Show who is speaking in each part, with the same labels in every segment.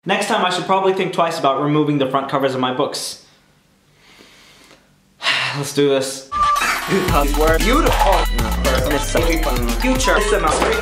Speaker 1: Next time I should probably think twice about removing the front covers of my books. Let's do this.
Speaker 2: Because we're beautiful. Future.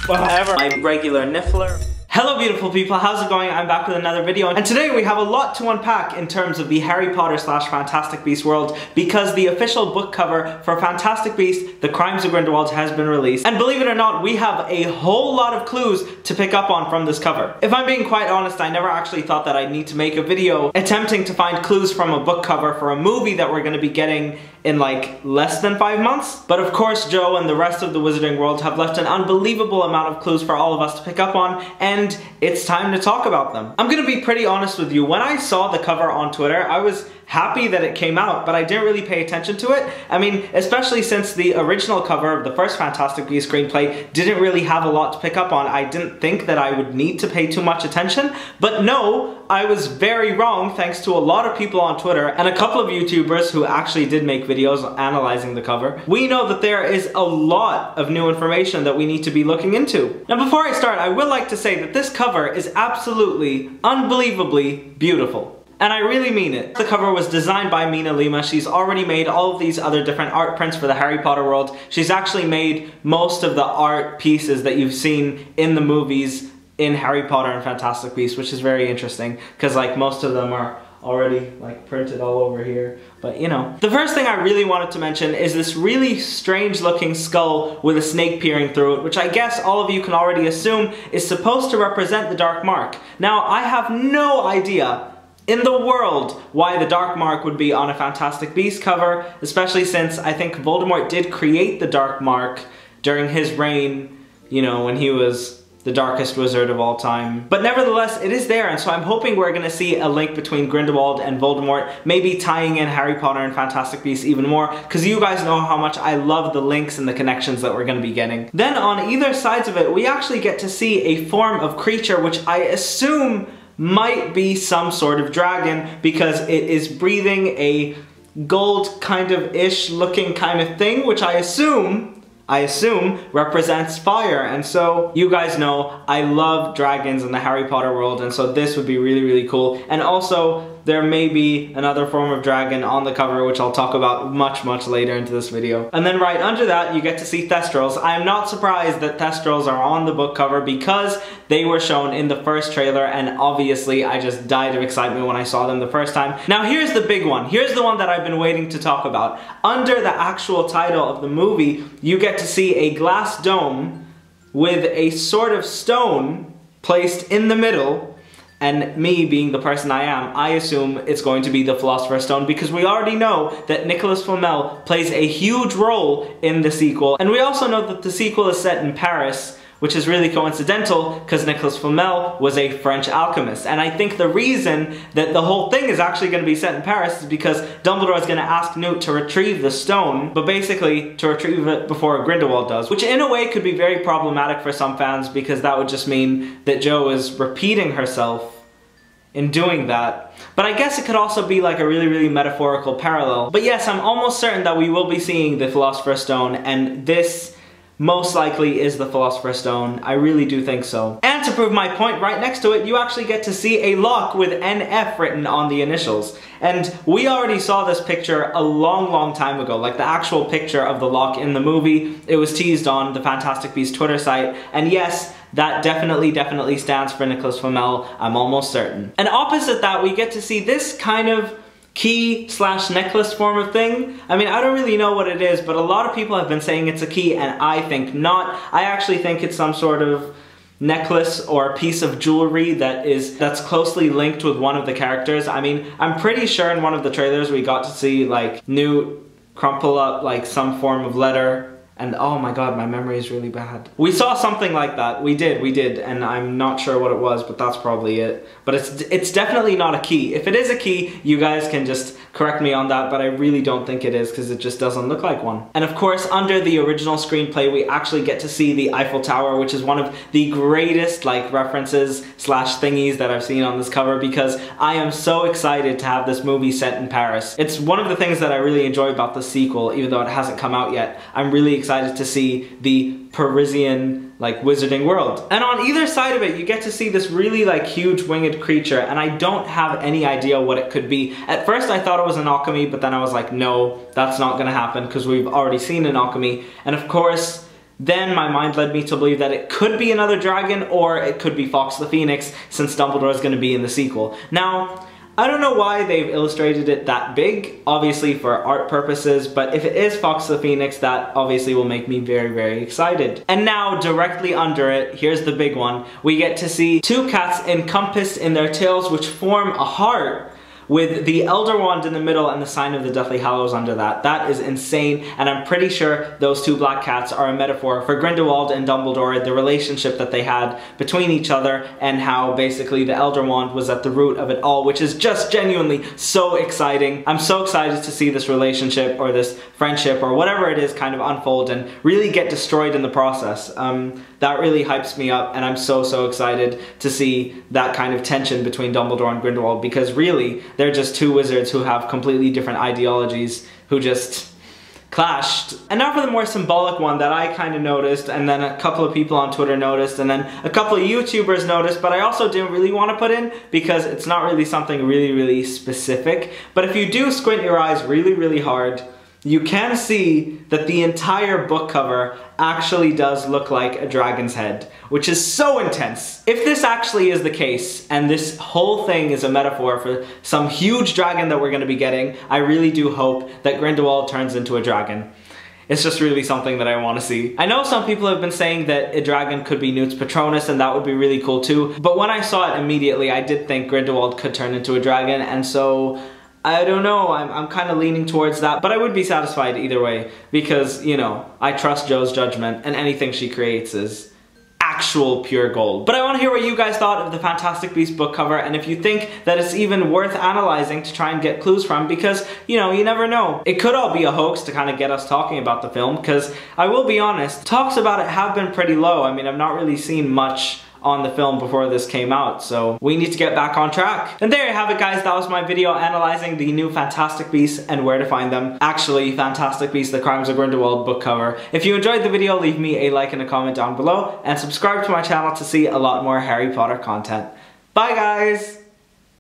Speaker 1: Whatever. My regular niffler. Hello beautiful people, how's it going? I'm back with another video, and today we have a lot to unpack in terms of the Harry Potter / Fantastic Beasts world, because the official book cover for Fantastic Beasts: The Crimes of Grindelwald has been released, and believe it or not, we have a whole lot of clues to pick up on from this cover. If I'm being quite honest, I never actually thought that I'd need to make a video attempting to find clues from a book cover for a movie that we're going to be getting in like less than 5 months. But of course, Joe and the rest of the wizarding world have left an unbelievable amount of clues for all of us to pick up on, and it's time to talk about them. I'm gonna be pretty honest with you. When I saw the cover on Twitter, I was happy that it came out, but I didn't really pay attention to it. I mean, especially since the original cover of the first Fantastic Beasts screenplay didn't really have a lot to pick up on. I didn't think that I would need to pay too much attention, but no, I was very wrong thanks to a lot of people on Twitter and a couple of YouTubers who actually did make videos analyzing the cover. We know that there is a lot of new information that we need to be looking into. Now before I start, I would like to say that this cover is absolutely, unbelievably beautiful. And I really mean it. The cover was designed by Mina Lima. She's already made all of these other different art prints for the Harry Potter world. She's actually made most of the art pieces that you've seen in the movies in Harry Potter and Fantastic Beasts, which is very interesting because like most of them are already like printed all over here, but you know. The first thing I really wanted to mention is this really strange looking skull with a snake peering through it, which I guess all of you can already assume is supposed to represent the Dark Mark. Now, I have no idea in the world why the Dark Mark would be on a Fantastic Beasts cover, especially since I think Voldemort did create the Dark Mark during his reign, you know, when he was the darkest wizard of all time. But nevertheless, it is there, and so I'm hoping we're gonna see a link between Grindelwald and Voldemort, maybe tying in Harry Potter and Fantastic Beasts even more, because you guys know how much I love the links and the connections that we're gonna be getting. Then on either sides of it, we actually get to see a form of creature which I assume might be some sort of dragon, because it is breathing a gold kind of ish looking kind of thing, which I assume represents fire. And so you guys know I love dragons in the Harry Potter world, and so this would be really, really cool. And also there may be another form of dragon on the cover, which I'll talk about much, much later into this video. And then right under that, you get to see Thestrals. I am not surprised that Thestrals are on the book cover because they were shown in the first trailer, and obviously I just died of excitement when I saw them the first time. Now here's the big one. Here's the one that I've been waiting to talk about. Under the actual title of the movie, you get to see a glass dome with a sort of stone placed in the middle. And me being the person I am, I assume it's going to be the Philosopher's Stone, because we already know that Nicolas Flamel plays a huge role in the sequel. And we also know that the sequel is set in Paris, which is really coincidental because Nicolas Flamel was a French alchemist. And I think the reason that the whole thing is actually going to be set in Paris is because Dumbledore is going to ask Newt to retrieve the stone, but basically to retrieve it before Grindelwald does, which in a way could be very problematic for some fans, because that would just mean that Jo is repeating herself in doing that. But I guess it could also be like a really, really metaphorical parallel. But yes, I'm almost certain that we will be seeing the Philosopher's Stone, and this most likely is the Philosopher's Stone. I really do think so. And to prove my point, right next to it, you actually get to see a lock with NF written on the initials. And we already saw this picture a long, long time ago, like the actual picture of the lock in the movie. It was teased on the Fantastic Beasts Twitter site, and yes, that definitely stands for Nicolas Flamel, I'm almost certain. And opposite that, we get to see this kind of key / necklace form of thing. I mean, I don't really know what it is, but a lot of people have been saying it's a key, and I think not. I actually think it's some sort of necklace or a piece of jewelry that's closely linked with one of the characters. I mean, I'm pretty sure in one of the trailers we got to see like Newt crumple up like some form of letter. And oh my god, my memory is really bad. We saw something like that. We did, and I'm not sure what it was, but that's probably it. But it's definitely not a key. If it is a key, you guys can just correct me on that, but I really don't think it is, because it just doesn't look like one. And of course, under the original screenplay, we actually get to see the Eiffel Tower, which is one of the greatest like references / thingies that I've seen on this cover, because I am so excited to have this movie set in Paris. It's one of the things that I really enjoy about the sequel, even though it hasn't come out yet. I'm really excited excited to see the Parisian like wizarding world. And on either side of it, you get to see this really like huge winged creature, and I don't have any idea what it could be. At first I thought it was an alchemy, but then I was like, no, that's not gonna happen because we've already seen an alchemy. And of course, then my mind led me to believe that it could be another dragon, or it could be Fawkes the Phoenix, since Dumbledore is going to be in the sequel. Now, I don't know why they've illustrated it that big, obviously for art purposes, but if it is Fawkes the Phoenix, that obviously will make me very, very excited. And now, directly under it, here's the big one, we get to see two cats encompassed in their tails, which form a heart, with the Elder Wand in the middle and the sign of the Deathly Hallows under that. That is insane, and I'm pretty sure those two black cats are a metaphor for Grindelwald and Dumbledore, the relationship that they had between each other, and how basically the Elder Wand was at the root of it all, which is just genuinely so exciting. I'm so excited to see this relationship, or this friendship, or whatever it is, kind of unfold and really get destroyed in the process. That really hypes me up, and I'm so excited to see that kind of tension between Dumbledore and Grindelwald, because really, they're just two wizards who have completely different ideologies who just clashed. And now for the more symbolic one that I kind of noticed, and then a couple of people on Twitter noticed, and then a couple of YouTubers noticed, but I also didn't really want to put in because it's not really something really specific. But if you do squint your eyes really hard, you can see that the entire book cover actually does look like a dragon's head, which is so intense. If this actually is the case, and this whole thing is a metaphor for some huge dragon that we're going to be getting, I really do hope that Grindelwald turns into a dragon. It's just really something that I want to see. I know some people have been saying that a dragon could be Newt's Patronus, and that would be really cool too, but when I saw it immediately, I did think Grindelwald could turn into a dragon, and so I don't know, I'm kind of leaning towards that, but I would be satisfied either way because, you know, I trust Jo's judgment, and anything she creates is actual pure gold. But I want to hear what you guys thought of the Fantastic Beasts book cover, and if you think that it's even worth analyzing to try and get clues from, because, you know, you never know. It could all be a hoax to kind of get us talking about the film, because I will be honest, talks about it have been pretty low. I mean, I've not really seen much on the film before this came out, so we need to get back on track. And there you have it, guys. That was my video analyzing the new Fantastic Beasts and where to find them. Actually, Fantastic Beasts: The Crimes of Grindelwald book cover. If you enjoyed the video, leave me a like and a comment down below, and subscribe to my channel to see a lot more Harry Potter content. Bye, guys!